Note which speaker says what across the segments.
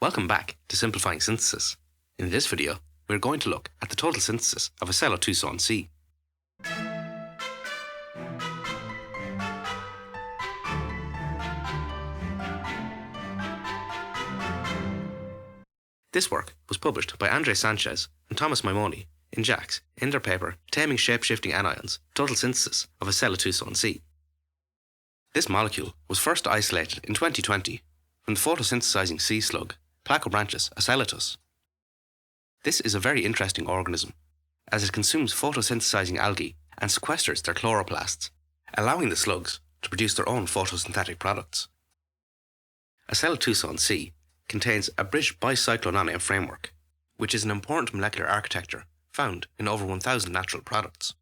Speaker 1: Welcome back to Simplifying Synthesis. In this video, we're going to look at the total synthesis of Ocellatusone C. This work was published by Sanchez and Thomas Maimone in JACS in their paper Taming Shapeshifting Anions, Total Synthesis of Ocellatusone C. This molecule was first isolated in 2020 from the photosynthesizing sea slug Placobranchus ocellatus. This is a very interesting organism, as it consumes photosynthesizing algae and sequesters their chloroplasts, allowing the slugs to produce their own photosynthetic products. Ocellatusone C contains a bridged bicyclonanion framework, which is an important molecular architecture found in over 1,000 natural products.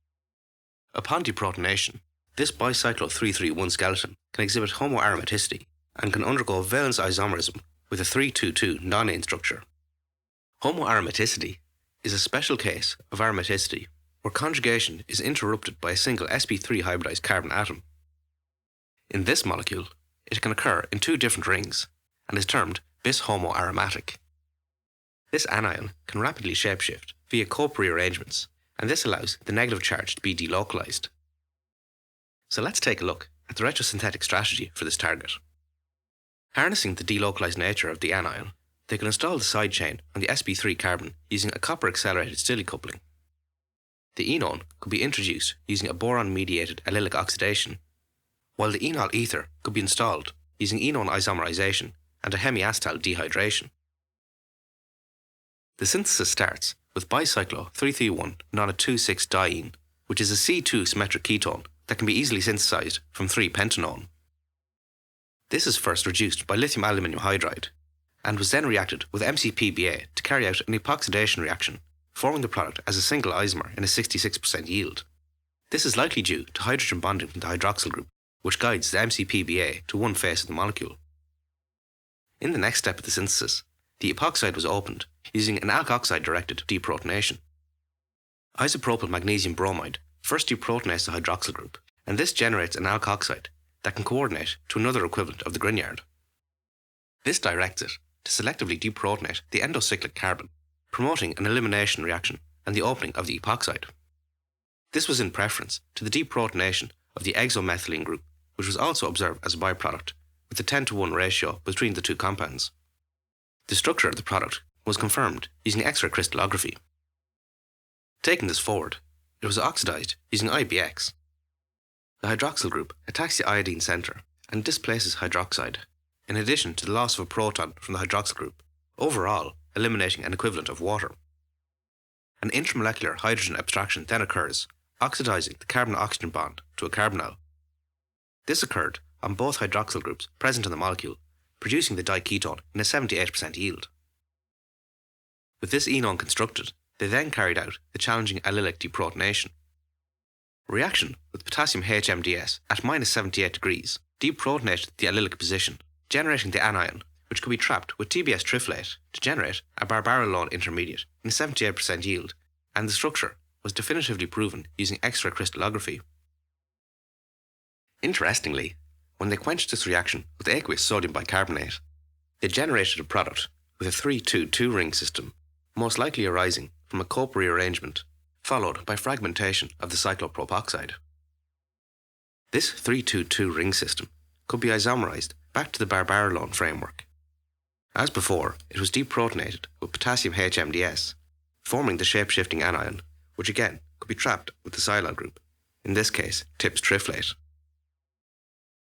Speaker 1: Upon deprotonation, this bicyclo 331 skeleton can exhibit homoaromaticity and can undergo valence isomerism with a 322 nonane structure. Homoaromaticity is a special case of aromaticity where conjugation is interrupted by a single sp3 hybridized carbon atom. In this molecule, it can occur in two different rings and is termed bishomoaromatic. This anion can rapidly shapeshift via co-rearrangements, and this allows the negative charge to be delocalized. So let's take a look at the retrosynthetic strategy for this target. Harnessing the delocalized nature of the anion, they can install the side chain on the sp3 carbon using a copper-accelerated Stille coupling. The enone could be introduced using a boron-mediated allylic oxidation, while the Enol-Ether could be installed using enone isomerization and a hemiacetal dehydration. The synthesis starts with bicyclo 331 non-2,6-diene, which is a C2 symmetric ketone that can be easily synthesized from 3-pentanone. This is first reduced by lithium aluminium hydride and was then reacted with MCPBA to carry out an epoxidation reaction, forming the product as a single isomer in a 66% yield. This is likely due to hydrogen bonding from the hydroxyl group, which guides the MCPBA to one face of the molecule. In the next step of the synthesis, the epoxide was opened using an alkoxide-directed deprotonation. Isopropyl magnesium bromide first deprotonates the hydroxyl group, and this generates an alkoxide that can coordinate to another equivalent of the Grignard. This directs it to selectively deprotonate the endocyclic carbon, promoting an elimination reaction and the opening of the epoxide. This was in preference to the deprotonation of the exomethylene group, which was also observed as a byproduct, with a 10:1 ratio between the two compounds. The structure of the product was confirmed using X-ray crystallography. Taking this forward, it was oxidized using IBX. The hydroxyl group attacks the iodine center and displaces hydroxide, in addition to the loss of a proton from the hydroxyl group, overall eliminating an equivalent of water. An intramolecular hydrogen abstraction then occurs, oxidizing the carbon-oxygen bond to a carbonyl. This occurred on both hydroxyl groups present in the molecule, producing the diketone in a 78% yield. With this enone constructed, they then carried out the challenging allylic deprotonation. Reaction with potassium HMDS at -78 degrees deprotonated the allylic position, generating the anion, which could be trapped with TBS triflate to generate a Barbaralone intermediate in a 78% yield, and the structure was definitively proven using X-ray crystallography. Interestingly, when they quenched this reaction with aqueous sodium bicarbonate, they generated a product with a 3-2-2 ring system, most likely arising from a co-rearrangement, followed by fragmentation of the cyclopropoxide. This 3-2-2 ring system could be isomerized back to the Barbaralone framework. As before, it was deprotonated with potassium HMDS, forming the shapeshifting anion, which again could be trapped with the silyl group, in this case TIPS triflate.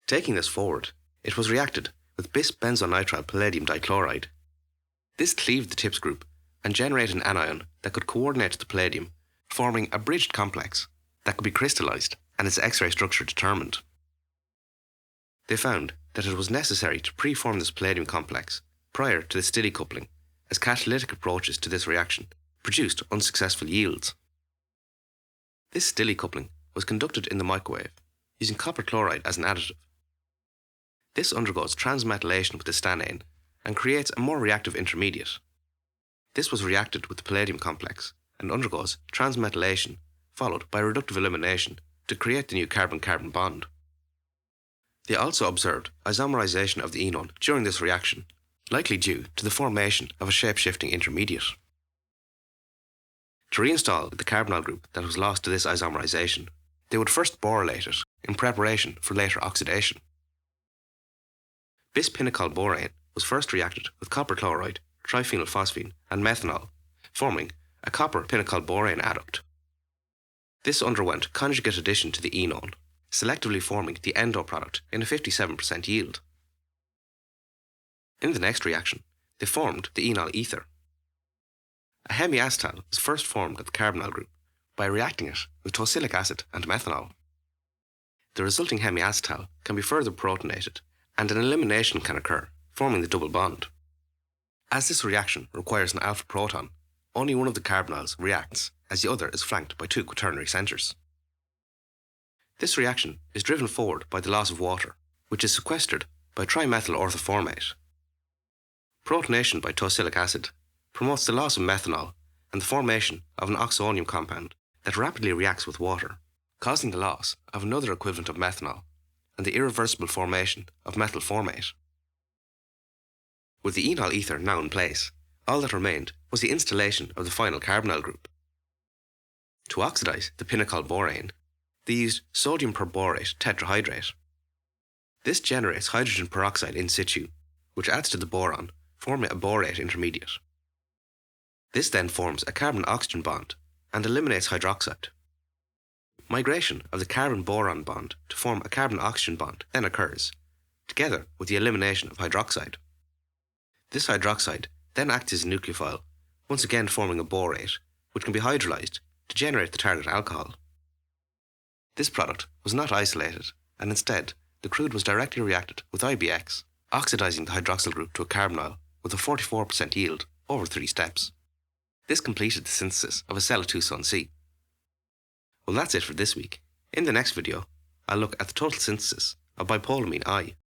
Speaker 1: Taking this forward, it was reacted with bis-benzonitrile palladium dichloride. This cleaved the TIPS group and generated an anion that could coordinate to the palladium, forming a bridged complex that could be crystallized and its X-ray structure determined. They found that it was necessary to preform this palladium complex prior to the Stille coupling, as catalytic approaches to this reaction produced unsuccessful yields. This Stille coupling was conducted in the microwave using copper chloride as an additive. This undergoes transmetallation with the stannane and creates a more reactive intermediate. This was reacted with the palladium complex and undergoes transmetallation followed by reductive elimination to create the new carbon-carbon bond. They also observed isomerization of the enone during this reaction, likely due to the formation of a shape-shifting intermediate. To reinstall the carbonyl group that was lost to this isomerization, they would first borylate it in preparation for later oxidation. Bis-pinacol borane was first reacted with copper chloride, triphenylphosphine, and methanol, forming a copper pinacol borane adduct. This underwent conjugate addition to the enone, selectively forming the endo product in a 57% yield. In the next reaction, they formed the enol-ether. A hemiacetal is first formed at the carbonyl group by reacting it with tosylic acid and methanol. The resulting hemiacetal can be further protonated, and an elimination can occur, forming the double bond. As this reaction requires an alpha proton, only one of the carbonyls reacts, as the other is flanked by two quaternary centers. This reaction is driven forward by the loss of water, which is sequestered by trimethyl orthoformate. Protonation by tosylic acid promotes the loss of methanol and the formation of an oxonium compound that rapidly reacts with water, causing the loss of another equivalent of methanol and the irreversible formation of methyl formate. With the enol-ether now in place, all that remained was the installation of the final carbonyl group. To oxidize the pinacol borane, they used sodium perborate tetrahydrate. This generates hydrogen peroxide in situ, which adds to the boron, forming a borate intermediate. This then forms a carbon-oxygen bond and eliminates hydroxide. Migration of the carbon-boron bond to form a carbon-oxygen bond then occurs, together with the elimination of hydroxide. This hydroxide then acts as a nucleophile, once again forming a borate, which can be hydrolyzed to generate the target alcohol. This product was not isolated, and instead, the crude was directly reacted with IBX, oxidizing the hydroxyl group to a carbonyl with a 44% yield over 3 steps. This completed the synthesis of Ocellatusone C. Well, that's it for this week. In the next video, I'll look at the total synthesis of bipolamine I.